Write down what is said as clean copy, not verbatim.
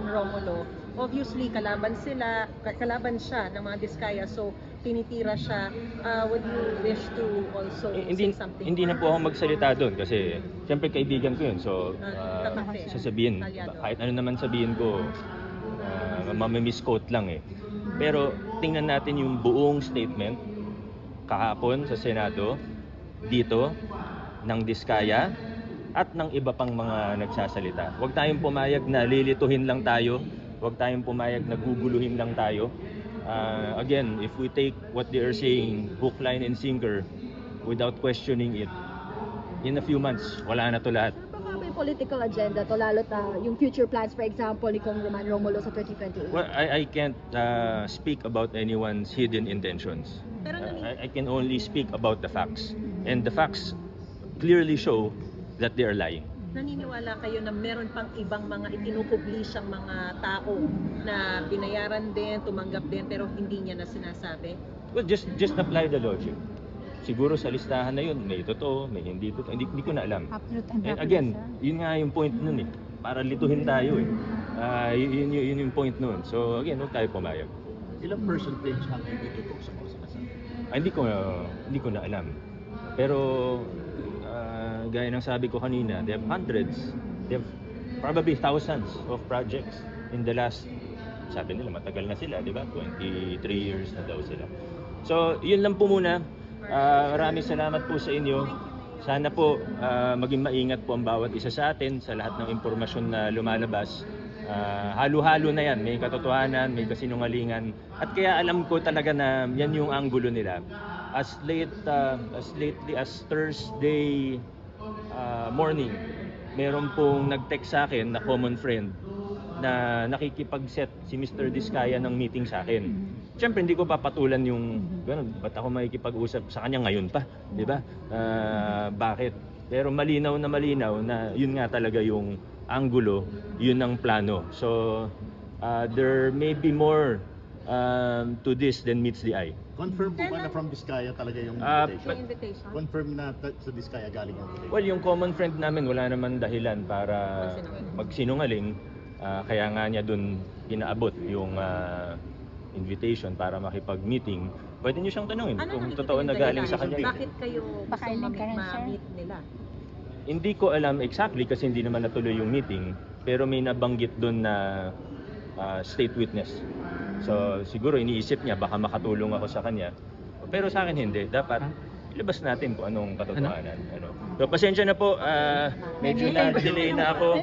Romulo, obviously kalaban siya ng mga Diskaya, so tinitira siya. Would you wish to also say something? Hindi na po ako magsalita doon kasi siyempre kaibigan ko yun. So sasabihin, kahit ano naman sabihin ko, misquote lang eh. Pero tingnan natin yung buong statement kahapon sa Senado, dito, ng Diskaya at ng iba pang mga nagsasalita. Huwag tayong pumayag na lilituhin lang tayo. Huwag tayong pumayag na guguluhin lang tayo. Again, if we take what they are saying, hook, line, and sinker, without questioning it, in a few months, wala na to lahat. Baka may political agenda to, lalo yung future plans, for example, ni Congressman Romulo sa 2028? Well, I can't speak about anyone's hidden intentions. I can only speak about the facts. And the facts clearly show that they are lying. Naniniwala kayo na meron pang ibang mga itinupublishang mga tao na binayaran din, tumanggap din, pero hindi niya na sinasabi? Well, just apply the logic. Siguro sa listahan na yun, may totoo, may hindi totoo. Hindi ko na alam. And again, yun nga yung point nun eh. Para lituhin tayo eh. Yun yung point nun. So again, huwag tayo pumayag. Ilang percentage ang hindi totoo sa mga sinasabi? Hindi ko na alam. Pero gaya ng sabi ko kanina, they have hundreds, they have probably thousands of projects in the last, sabi nila matagal na sila, di ba? 23 years na daw sila. So, yun lang po muna. Maraming salamat po sa inyo. Sana po maging maingat po ang bawat isa sa atin sa lahat ng impormasyon na lumalabas. Halo-halo na yan, may katotohanan, may kasinungalingan. At kaya alam ko talaga na yan yung anggulo nila. As lately as Thursday morning, meron pong nag-text sa akin na common friend na nakikipag-set si Mr. Diskaya ng meeting sa akin. Siyempre hindi ko papatulan yung gano'n, ba't ako makikipag-usap sa kanya ngayon pa, di ba? Bakit? Pero malinaw na yun nga talaga yung anggulo, yun ang plano. So there may be more to this than meets the eye. Confirm po ba na from Diskaya talaga yung invitation? Confirm na sa Diskaya galing yung invitation? Well, yung common friend namin, wala naman dahilan para magsinungaling. Kaya nga niya dun inaabot yung invitation para makipag-meeting. Pwede niyo siyang tanungin kung totoo na galing sa kanya. Bakit kayo gusto ma-meet nila? Hindi ko alam exactly kasi hindi naman natuloy yung meeting. Pero may nabanggit dun na state witness. So siguro iniisip niya baka makatulong ako sa kanya. Pero sa akin hindi. Dapat ilabas natin kung anong katotohanan. So pasensya na po. Medyo na-delay na ako.